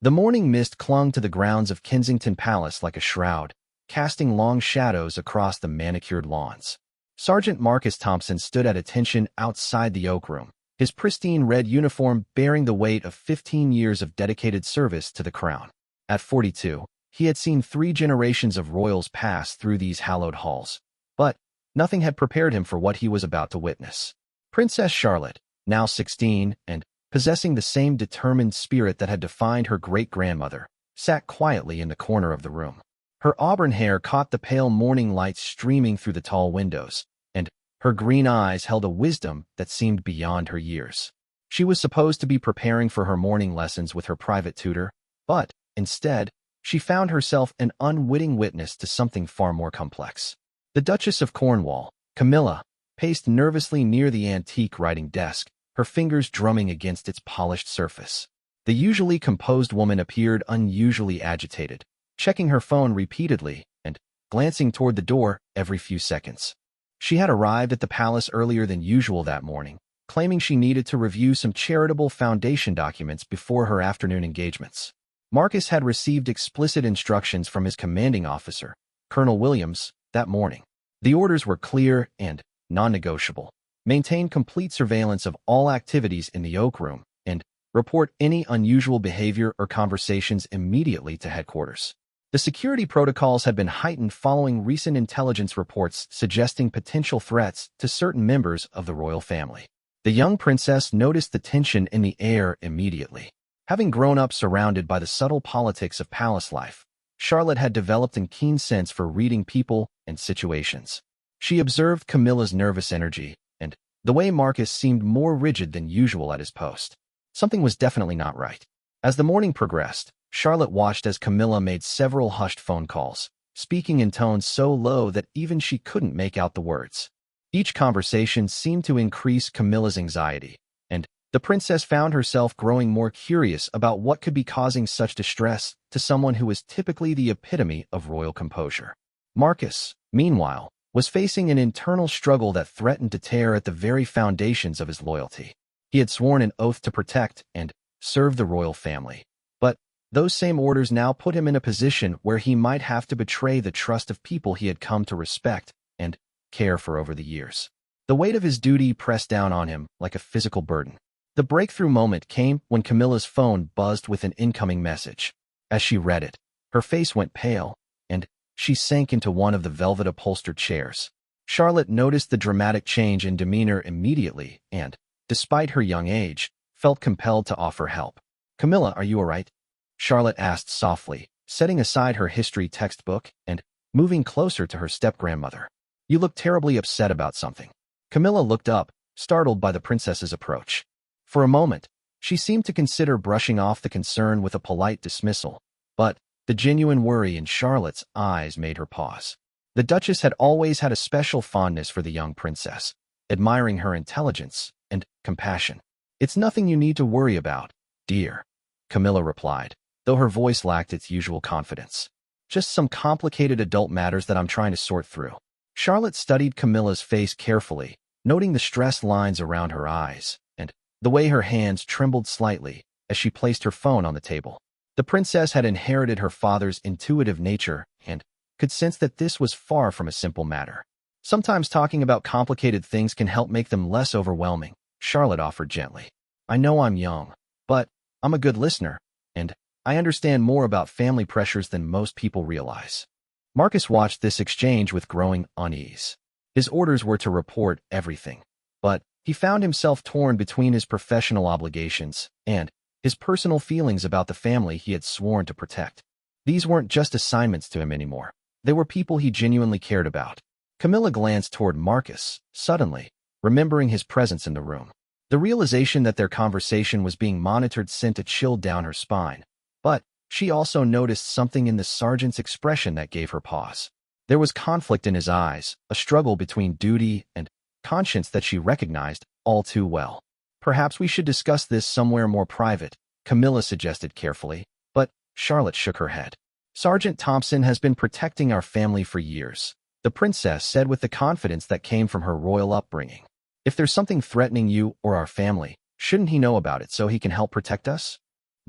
The morning mist clung to the grounds of Kensington Palace like a shroud, casting long shadows across the manicured lawns. Sergeant Marcus Thompson stood at attention outside the Oak Room, his pristine red uniform bearing the weight of 15 years of dedicated service to the crown. At 42, he had seen 3 generations of royals pass through these hallowed halls, but nothing had prepared him for what he was about to witness. Princess Charlotte, now 16 and possessing the same determined spirit that had defined her great-grandmother, sat quietly in the corner of the room. Her auburn hair caught the pale morning light streaming through the tall windows, and her green eyes held a wisdom that seemed beyond her years. She was supposed to be preparing for her morning lessons with her private tutor, but, instead, she found herself an unwitting witness to something far more complex. The Duchess of Cornwall, Camilla, paced nervously near the antique writing desk, her fingers drumming against its polished surface. The usually composed woman appeared unusually agitated, checking her phone repeatedly and glancing toward the door every few seconds. She had arrived at the palace earlier than usual that morning, claiming she needed to review some charitable foundation documents before her afternoon engagements. Marcus had received explicit instructions from his commanding officer, Colonel Williams, that morning. The orders were clear and non-negotiable. Maintain complete surveillance of all activities in the Oak Room and report any unusual behavior or conversations immediately to headquarters. The security protocols had been heightened following recent intelligence reports suggesting potential threats to certain members of the royal family. The young princess noticed the tension in the air immediately. Having grown up surrounded by the subtle politics of palace life, Charlotte had developed a keen sense for reading people and situations. She observed Camilla's nervous energy and the way Marcus seemed more rigid than usual at his post. Something was definitely not right. As the morning progressed, Charlotte watched as Camilla made several hushed phone calls, speaking in tones so low that even she couldn't make out the words. Each conversation seemed to increase Camilla's anxiety, and the princess found herself growing more curious about what could be causing such distress to someone who was typically the epitome of royal composure. Marcus, meanwhile, was facing an internal struggle that threatened to tear at the very foundations of his loyalty. He had sworn an oath to protect and serve the royal family, but those same orders now put him in a position where he might have to betray the trust of people he had come to respect and care for over the years. The weight of his duty pressed down on him like a physical burden. The breakthrough moment came when Camilla's phone buzzed with an incoming message. As she read it, her face went pale, and she sank into one of the velvet-upholstered chairs. Charlotte noticed the dramatic change in demeanor immediately and, despite her young age, felt compelled to offer help. "Camilla, are you all right?" Charlotte asked softly, setting aside her history textbook and moving closer to her step-grandmother. "You look terribly upset about something." Camilla looked up, startled by the princess's approach. For a moment, she seemed to consider brushing off the concern with a polite dismissal, but the genuine worry in Charlotte's eyes made her pause. The Duchess had always had a special fondness for the young princess, admiring her intelligence and compassion. "It's nothing you need to worry about, dear," Camilla replied, though her voice lacked its usual confidence. "Just some complicated adult matters that I'm trying to sort through." Charlotte studied Camilla's face carefully, noting the stressed lines around her eyes and the way her hands trembled slightly as she placed her phone on the table. The princess had inherited her father's intuitive nature and could sense that this was far from a simple matter. "Sometimes talking about complicated things can help make them less overwhelming," Charlotte offered gently. "I know I'm young, but I'm a good listener, and I understand more about family pressures than most people realize." Marcus watched this exchange with growing unease. His orders were to report everything, but he found himself torn between his professional obligations and his personal feelings about the family he had sworn to protect. These weren't just assignments to him anymore. They were people he genuinely cared about. Camilla glanced toward Marcus, suddenly, remembering his presence in the room. The realization that their conversation was being monitored sent a chill down her spine, but she also noticed something in the sergeant's expression that gave her pause. There was conflict in his eyes, a struggle between duty and conscience that she recognized all too well. "Perhaps we should discuss this somewhere more private," Camilla suggested carefully, but Charlotte shook her head. "Sergeant Thompson has been protecting our family for years," the princess said with the confidence that came from her royal upbringing. "If there's something threatening you or our family, shouldn't he know about it so he can help protect us?"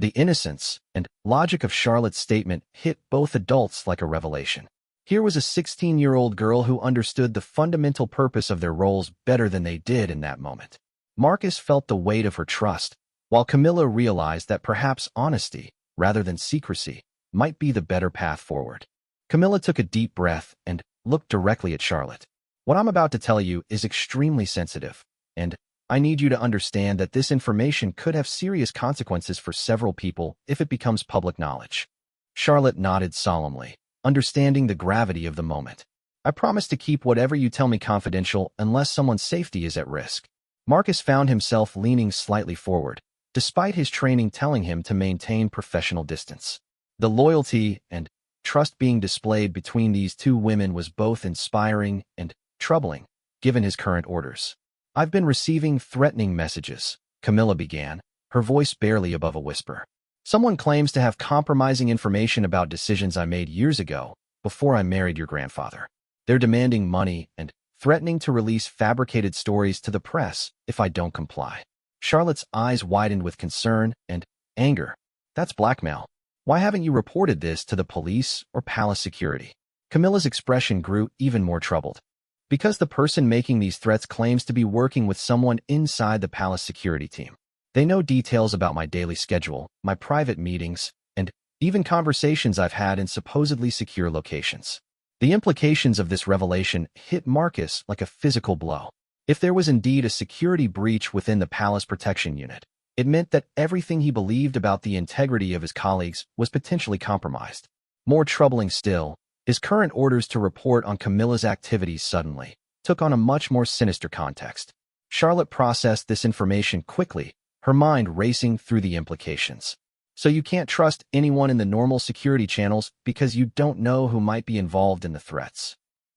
The innocence and logic of Charlotte's statement hit both adults like a revelation. Here was a 16-year-old girl who understood the fundamental purpose of their roles better than they did in that moment. Marcus felt the weight of her trust, while Camilla realized that perhaps honesty, rather than secrecy, might be the better path forward. Camilla took a deep breath and looked directly at Charlotte. What I'm about to tell you is extremely sensitive, and I need you to understand that this information could have serious consequences for several people if it becomes public knowledge. Charlotte nodded solemnly, understanding the gravity of the moment. I promise to keep whatever you tell me confidential unless someone's safety is at risk. Marcus found himself leaning slightly forward, despite his training telling him to maintain professional distance. The loyalty and trust being displayed between these two women was both inspiring and troubling, given his current orders. I've been receiving threatening messages, Camilla began, her voice barely above a whisper. Someone claims to have compromising information about decisions I made years ago, before I married your grandfather. They're demanding money and threatening to release fabricated stories to the press if I don't comply. Charlotte's eyes widened with concern and anger. That's blackmail. Why haven't you reported this to the police or palace security? Camilla's expression grew even more troubled. Because the person making these threats claims to be working with someone inside the palace security team. They know details about my daily schedule, my private meetings, and even conversations I've had in supposedly secure locations. The implications of this revelation hit Marcus like a physical blow. If there was indeed a security breach within the palace protection unit, it meant that everything he believed about the integrity of his colleagues was potentially compromised. More troubling still, his current orders to report on Camilla's activities suddenly took on a much more sinister context. Charlotte processed this information quickly, her mind racing through the implications. So you can't trust anyone in the normal security channels because you don't know who might be involved in the threats.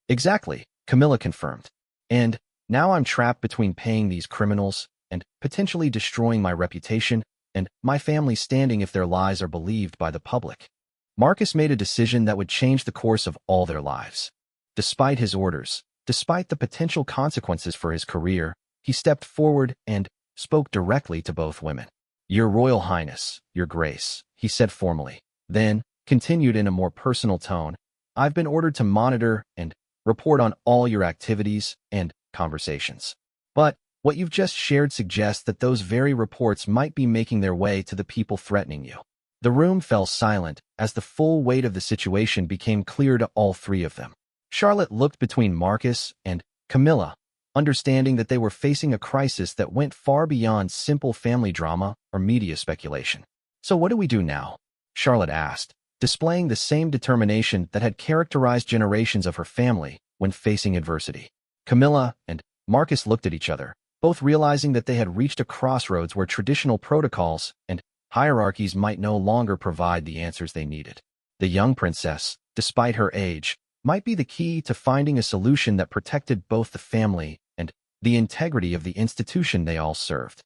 Exactly, Camilla confirmed. And now I'm trapped between paying these criminals and potentially destroying my reputation and my family's standing if their lies are believed by the public. Marcus made a decision that would change the course of all their lives. Despite his orders, despite the potential consequences for his career, he stepped forward and spoke directly to both women. Your Royal Highness, Your Grace, he said formally, then continued in a more personal tone, I've been ordered to monitor and report on all your activities and conversations. But what you've just shared suggests that those very reports might be making their way to the people threatening you. The room fell silent as the full weight of the situation became clear to all three of them. Charlotte looked between Marcus and Camilla, understanding that they were facing a crisis that went far beyond simple family drama or media speculation. So what do we do now? Charlotte asked, displaying the same determination that had characterized generations of her family when facing adversity. Camilla and Marcus looked at each other, both realizing that they had reached a crossroads where traditional protocols and hierarchies might no longer provide the answers they needed. The young princess, despite her age, might be the key to finding a solution that protected both the family and the integrity of the institution they all served.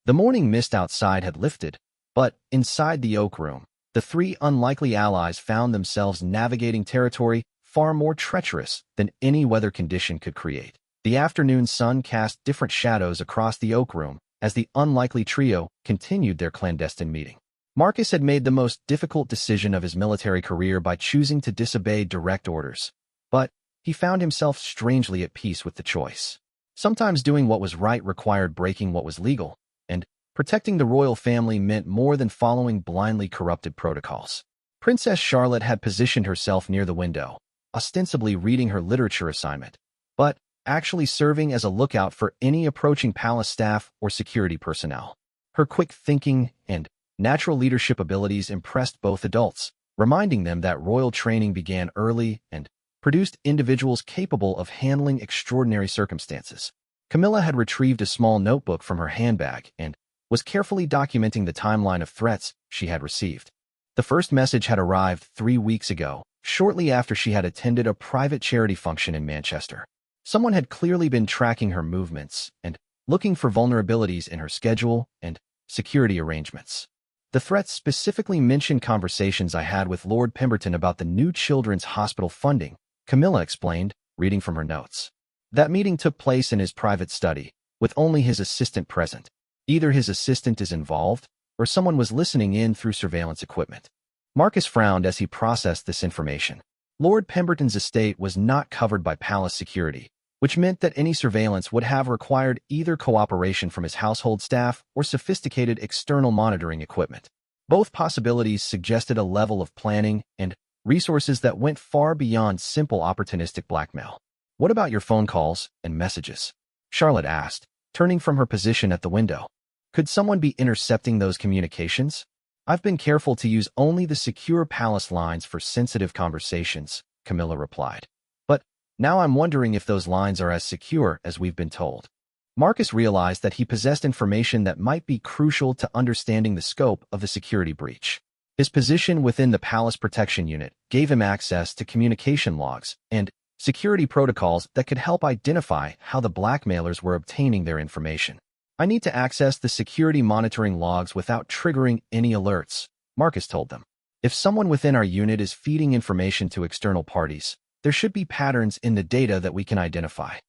The morning mist outside had lifted, but inside the oak room, the three unlikely allies found themselves navigating territory far more treacherous than any weather condition could create. The afternoon sun cast different shadows across the oak room as the unlikely trio continued their clandestine meeting. Marcus had made the most difficult decision of his military career by choosing to disobey direct orders, but he found himself strangely at peace with the choice. Sometimes doing what was right required breaking what was legal, and protecting the royal family meant more than following blindly corrupted protocols. Princess Charlotte had positioned herself near the window, ostensibly reading her literature assignment, but actually serving as a lookout for any approaching palace staff or security personnel. Her quick thinking and natural leadership abilities impressed both adults, reminding them that royal training began early and produced individuals capable of handling extraordinary circumstances. Camilla had retrieved a small notebook from her handbag and was carefully documenting the timeline of threats she had received. The first message had arrived 3 weeks ago, shortly after she had attended a private charity function in Manchester. Someone had clearly been tracking her movements and looking for vulnerabilities in her schedule and security arrangements. The threats specifically mentioned conversations I had with Lord Pemberton about the new children's hospital funding, Camilla explained, reading from her notes. That meeting took place in his private study, with only his assistant present. Either his assistant is involved, or someone was listening in through surveillance equipment. Marcus frowned as he processed this information. Lord Pemberton's estate was not covered by palace security, which meant that any surveillance would have required either cooperation from his household staff or sophisticated external monitoring equipment. Both possibilities suggested a level of planning and resources that went far beyond simple opportunistic blackmail. "What about your phone calls and messages?" Charlotte asked, turning from her position at the window. "Could someone be intercepting those communications?" "I've been careful to use only the secure palace lines for sensitive conversations," Camilla replied. "But now I'm wondering if those lines are as secure as we've been told." Marcus realized that he possessed information that might be crucial to understanding the scope of the security breach. His position within the Palace Protection Unit gave him access to communication logs and security protocols that could help identify how the blackmailers were obtaining their information. "I need to access the security monitoring logs without triggering any alerts," Marcus told them. "If someone within our unit is feeding information to external parties, there should be patterns in the data that we can identify."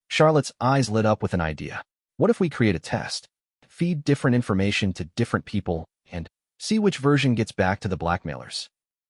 Charlotte's eyes lit up with an idea. "What if we create a test? Feed different information to different people and see which version gets back to the blackmailers."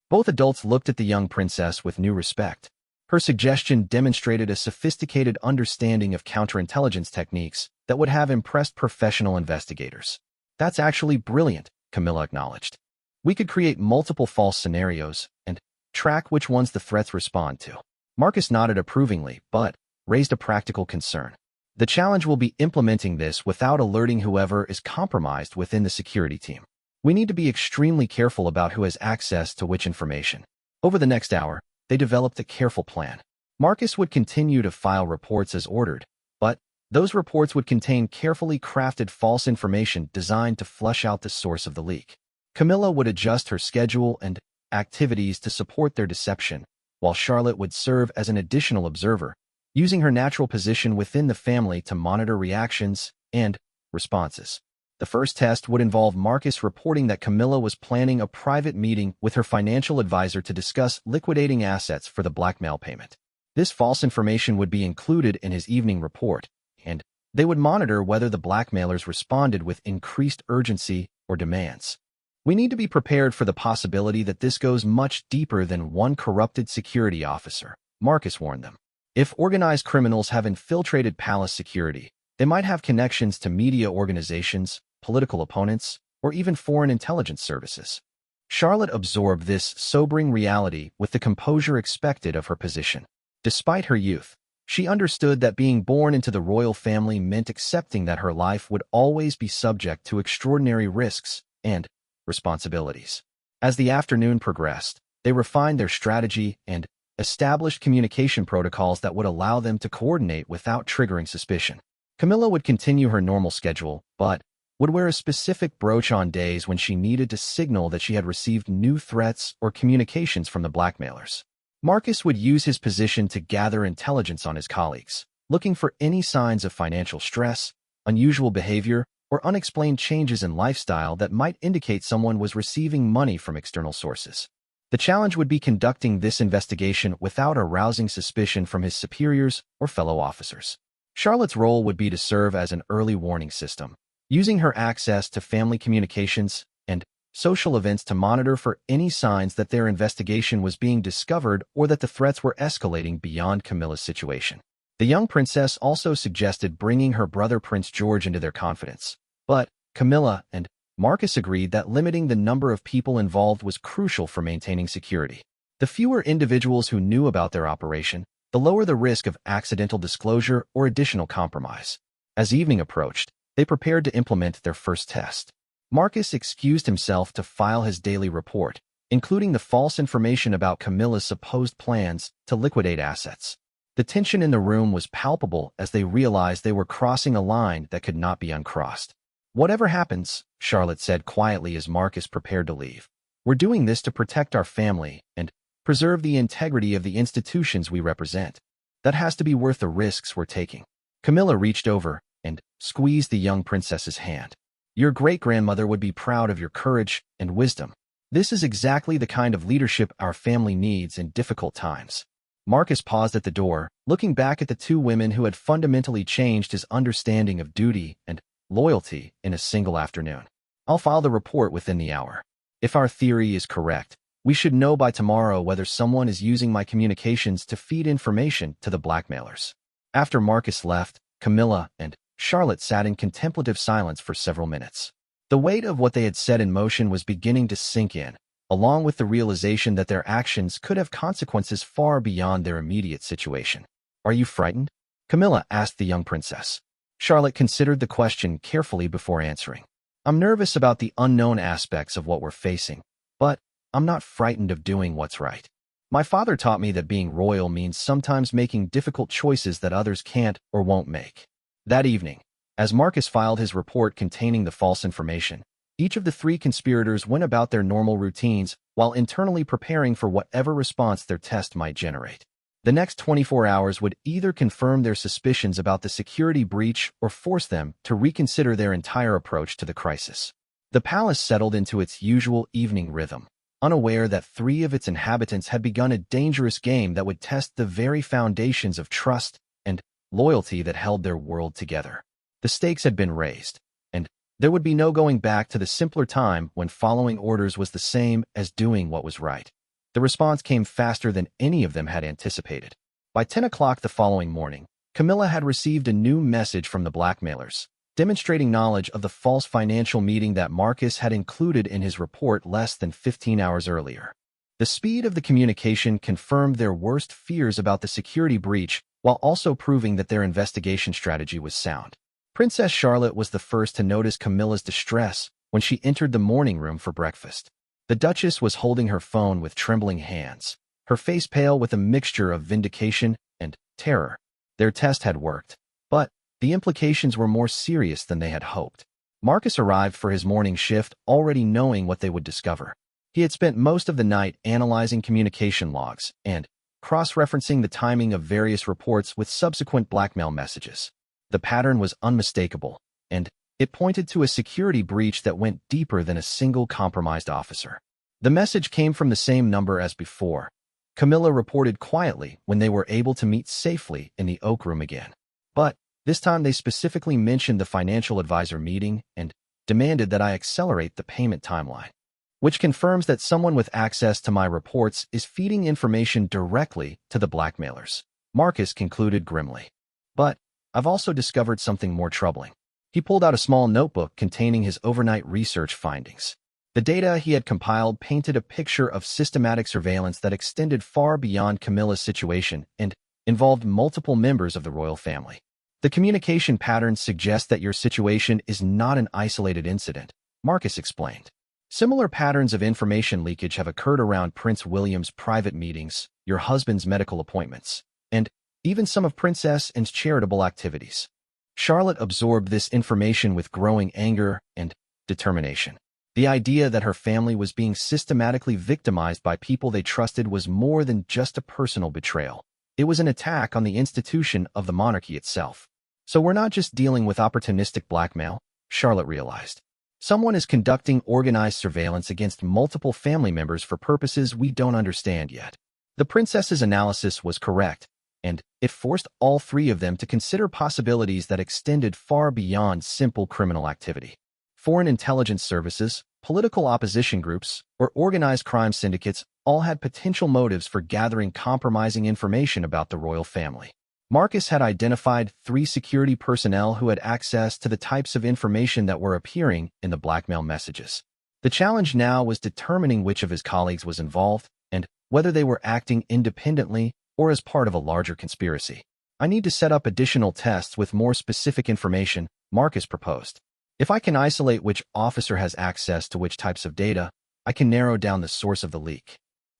Both adults looked at the young princess with new respect. Her suggestion demonstrated a sophisticated understanding of counterintelligence techniques that would have impressed professional investigators. "That's actually brilliant," Camilla acknowledged. "We could create multiple false scenarios and track which ones the threats respond to." Marcus nodded approvingly, but raised a practical concern. "The challenge will be implementing this without alerting whoever is compromised within the security team. We need to be extremely careful about who has access to which information." Over the next hour, they developed a careful plan. Marcus would continue to file reports as ordered, but those reports would contain carefully crafted false information designed to flush out the source of the leak. Camilla would adjust her schedule and activities to support their deception, while Charlotte would serve as an additional observer, using her natural position within the family to monitor reactions and responses. The first test would involve Marcus reporting that Camilla was planning a private meeting with her financial advisor to discuss liquidating assets for the blackmail payment. This false information would be included in his evening report, and they would monitor whether the blackmailers responded with increased urgency or demands. "We need to be prepared for the possibility that this goes much deeper than one corrupted security officer," Marcus warned them. "If organized criminals have infiltrated palace security, they might have connections to media organizations, political opponents, or even foreign intelligence services." Charlotte absorbed this sobering reality with the composure expected of her position. Despite her youth, she understood that being born into the royal family meant accepting that her life would always be subject to extraordinary risks and responsibilities. As the afternoon progressed, they refined their strategy and established communication protocols that would allow them to coordinate without triggering suspicion. Camilla would continue her normal schedule, but would wear a specific brooch on days when she needed to signal that she had received new threats or communications from the blackmailers. Marcus would use his position to gather intelligence on his colleagues, looking for any signs of financial stress, unusual behavior, or unexplained changes in lifestyle that might indicate someone was receiving money from external sources. The challenge would be conducting this investigation without arousing suspicion from his superiors or fellow officers. Charlotte's role would be to serve as an early warning system, using her access to family communications and social events to monitor for any signs that their investigation was being discovered or that the threats were escalating beyond Camilla's situation. The young princess also suggested bringing her brother Prince George into their confidence, but Camilla and Marcus agreed that limiting the number of people involved was crucial for maintaining security. The fewer individuals who knew about their operation, the lower the risk of accidental disclosure or additional compromise. As evening approached, they prepared to implement their first test. Marcus excused himself to file his daily report, including the false information about Camilla's supposed plans to liquidate assets. The tension in the room was palpable as they realized they were crossing a line that could not be uncrossed. "Whatever happens," Charlotte said quietly as Marcus prepared to leave, "we're doing this to protect our family and preserve the integrity of the institutions we represent. That has to be worth the risks we're taking." Camilla reached over and squeezed the young princess's hand. "Your great-grandmother would be proud of your courage and wisdom. This is exactly the kind of leadership our family needs in difficult times." Marcus paused at the door, looking back at the two women who had fundamentally changed his understanding of duty and loyalty in a single afternoon. I'll file the report within the hour. If our theory is correct, we should know by tomorrow whether someone is using my communications to feed information to the blackmailers." After Marcus left, Camilla and Charlotte sat in contemplative silence for several minutes. The weight of what they had set in motion was beginning to sink in, along with the realization that their actions could have consequences far beyond their immediate situation. "Are you frightened?" Camilla asked the young princess. Charlotte considered the question carefully before answering. "I'm nervous about the unknown aspects of what we're facing, but I'm not frightened of doing what's right. My father taught me that being royal means sometimes making difficult choices that others can't or won't make." That evening, as Marcus filed his report containing the false information, each of the three conspirators went about their normal routines while internally preparing for whatever response their test might generate. The next 24 hours would either confirm their suspicions about the security breach or force them to reconsider their entire approach to the crisis. The palace settled into its usual evening rhythm, unaware that three of its inhabitants had begun a dangerous game that would test the very foundations of trust and loyalty that held their world together. The stakes had been raised, and there would be no going back to the simpler time when following orders was the same as doing what was right. The response came faster than any of them had anticipated. By 10 o'clock the following morning, Camilla had received a new message from the blackmailers, demonstrating knowledge of the false financial meeting that Marcus had included in his report less than 15 hours earlier. The speed of the communication confirmed their worst fears about the security breach while also proving that their investigation strategy was sound. Princess Charlotte was the first to notice Camilla's distress when she entered the morning room for breakfast. The Duchess was holding her phone with trembling hands, her face pale with a mixture of vindication and terror. Their test had worked, but the implications were more serious than they had hoped. Marcus arrived for his morning shift already knowing what they would discover. He had spent most of the night analyzing communication logs and cross-referencing the timing of various reports with subsequent blackmail messages. The pattern was unmistakable, and it pointed to a security breach that went deeper than a single compromised officer. The message came from the same number as before. Camilla reported quietly when they were able to meet safely in the Oak Room again. But this time they specifically mentioned the financial advisor meeting and demanded that I accelerate the payment timeline, which confirms that someone with access to my reports is feeding information directly to the blackmailers, Marcus concluded grimly. But I've also discovered something more troubling. He pulled out a small notebook containing his overnight research findings. The data he had compiled painted a picture of systematic surveillance that extended far beyond Camilla's situation and involved multiple members of the royal family. "The communication patterns suggest that your situation is not an isolated incident," Marcus explained. "Similar patterns of information leakage have occurred around Prince William's private meetings, your husband's medical appointments, and even some of Princess Anne's charitable activities." Charlotte absorbed this information with growing anger and determination. The idea that her family was being systematically victimized by people they trusted was more than just a personal betrayal. It was an attack on the institution of the monarchy itself. So we're not just dealing with opportunistic blackmail, Charlotte realized. Someone is conducting organized surveillance against multiple family members for purposes we don't understand yet. The princess's analysis was correct, and it forced all three of them to consider possibilities that extended far beyond simple criminal activity. Foreign intelligence services, political opposition groups, or organized crime syndicates all had potential motives for gathering compromising information about the royal family. Marcus had identified 3 security personnel who had access to the types of information that were appearing in the blackmail messages. The challenge now was determining which of his colleagues was involved and whether they were acting independently or as part of a larger conspiracy. "I need to set up additional tests with more specific information," Marcus proposed. "If I can isolate which officer has access to which types of data, I can narrow down the source of the leak."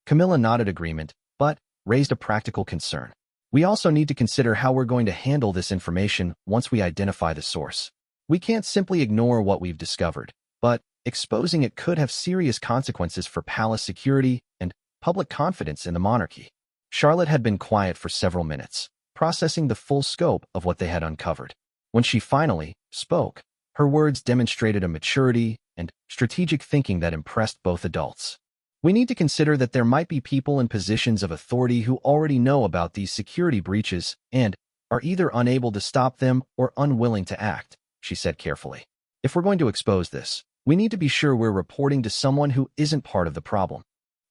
Camilla nodded agreement, but raised a practical concern. "We also need to consider how we're going to handle this information once we identify the source. We can't simply ignore what we've discovered, but exposing it could have serious consequences for palace security and public confidence in the monarchy." Charlotte had been quiet for several minutes, processing the full scope of what they had uncovered. When she finally spoke, her words demonstrated a maturity and strategic thinking that impressed both adults. "We need to consider that there might be people in positions of authority who already know about these security breaches and are either unable to stop them or unwilling to act," she said carefully. "If we're going to expose this, We need to be sure we're reporting to someone who isn't part of the problem.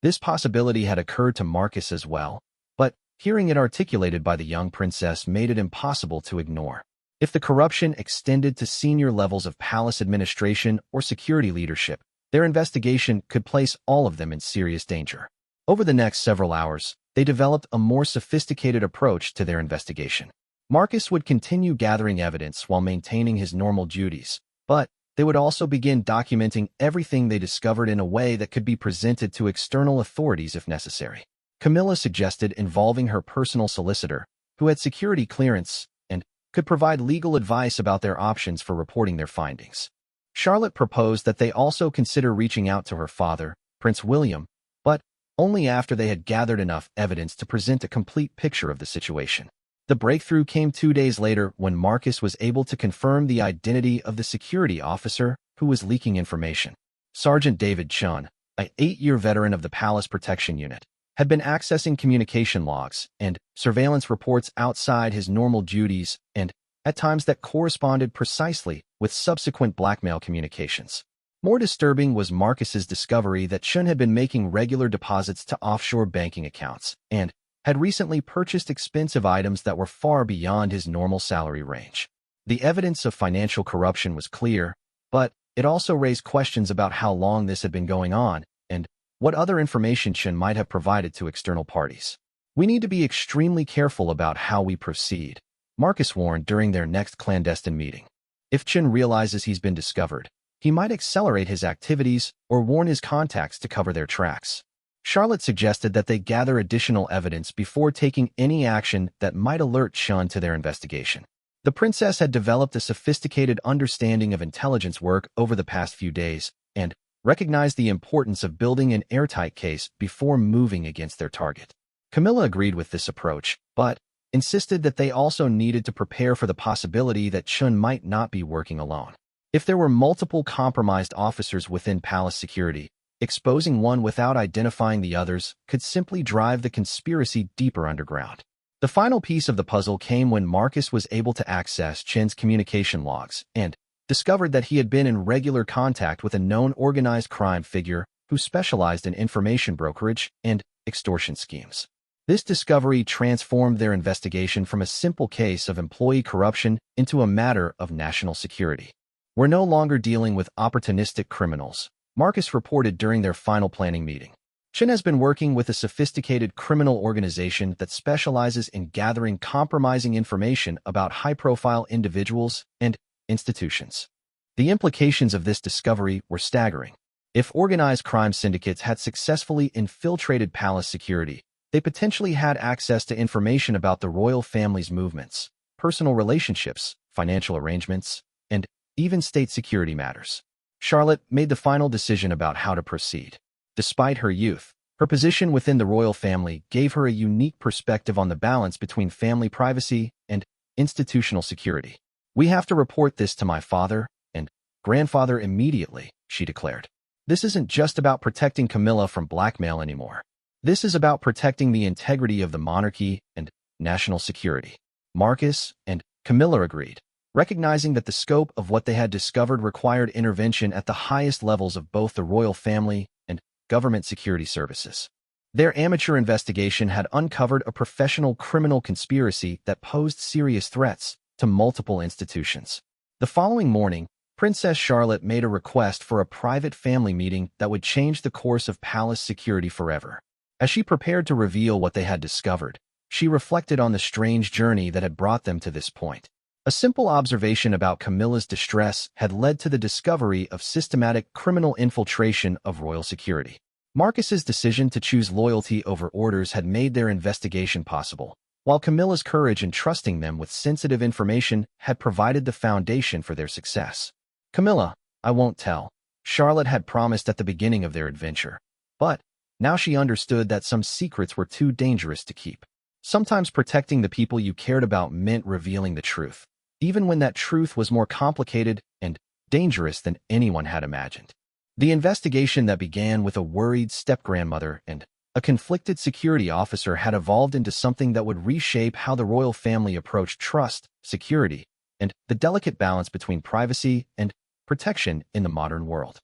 This possibility had occurred to Marcus as well, but hearing it articulated by the young princess made it impossible to ignore. If the corruption extended to senior levels of palace administration or security leadership, their investigation could place all of them in serious danger. Over the next several hours, they developed a more sophisticated approach to their investigation. Marcus would continue gathering evidence while maintaining his normal duties, but they would also begin documenting everything they discovered in a way that could be presented to external authorities if necessary. Camilla suggested involving her personal solicitor, who had security clearance and could provide legal advice about their options for reporting their findings. Charlotte proposed that they also consider reaching out to her father, Prince William, but only after they had gathered enough evidence to present a complete picture of the situation. The breakthrough came 2 days later when Marcus was able to confirm the identity of the security officer who was leaking information. Sergeant David Chun, an 8-year veteran of the Palace Protection Unit, had been accessing communication logs and surveillance reports outside his normal duties and, at times, that corresponded precisely with subsequent blackmail communications. More disturbing was Marcus's discovery that Chun had been making regular deposits to offshore banking accounts and had recently purchased expensive items that were far beyond his normal salary range. The evidence of financial corruption was clear, but it also raised questions about how long this had been going on and what other information Chun might have provided to external parties. We need to be extremely careful about how we proceed, Marcus warned during their next clandestine meeting. If Chun realizes he's been discovered, he might accelerate his activities or warn his contacts to cover their tracks. Charlotte suggested that they gather additional evidence before taking any action that might alert Chun to their investigation. The princess had developed a sophisticated understanding of intelligence work over the past few days and recognized the importance of building an airtight case before moving against their target. Camilla agreed with this approach, but insisted that they also needed to prepare for the possibility that Chun might not be working alone. If there were multiple compromised officers within palace security, exposing one without identifying the others could simply drive the conspiracy deeper underground. The final piece of the puzzle came when Marcus was able to access Chen's communication logs and discovered that he had been in regular contact with a known organized crime figure who specialized in information brokerage and extortion schemes. This discovery transformed their investigation from a simple case of employee corruption into a matter of national security. We're no longer dealing with opportunistic criminals, Marcus reported during their final planning meeting. Chen has been working with a sophisticated criminal organization that specializes in gathering compromising information about high-profile individuals and institutions. The implications of this discovery were staggering. If organized crime syndicates had successfully infiltrated palace security, they potentially had access to information about the royal family's movements, personal relationships, financial arrangements, and even state security matters. Charlotte made the final decision about how to proceed. Despite her youth, her position within the royal family gave her a unique perspective on the balance between family privacy and institutional security. "We have to report this to my father and grandfather immediately," she declared. "This isn't just about protecting Camilla from blackmail anymore. This is about protecting the integrity of the monarchy and national security." Marcus and Camilla agreed, recognizing that the scope of what they had discovered required intervention at the highest levels of both the royal family and government security services. Their amateur investigation had uncovered a professional criminal conspiracy that posed serious threats to multiple institutions. The following morning, Princess Charlotte made a request for a private family meeting that would change the course of palace security forever. As she prepared to reveal what they had discovered, she reflected on the strange journey that had brought them to this point. A simple observation about Camilla's distress had led to the discovery of systematic criminal infiltration of royal security. Marcus's decision to choose loyalty over orders had made their investigation possible, while Camilla's courage in trusting them with sensitive information had provided the foundation for their success. "Camilla, I won't tell," Charlotte had promised at the beginning of their adventure, but now she understood that some secrets were too dangerous to keep. Sometimes protecting the people you cared about meant revealing the truth, even when that truth was more complicated and dangerous than anyone had imagined. The investigation that began with a worried step-grandmother and a conflicted security officer had evolved into something that would reshape how the royal family approached trust, security, and the delicate balance between privacy and protection in the modern world.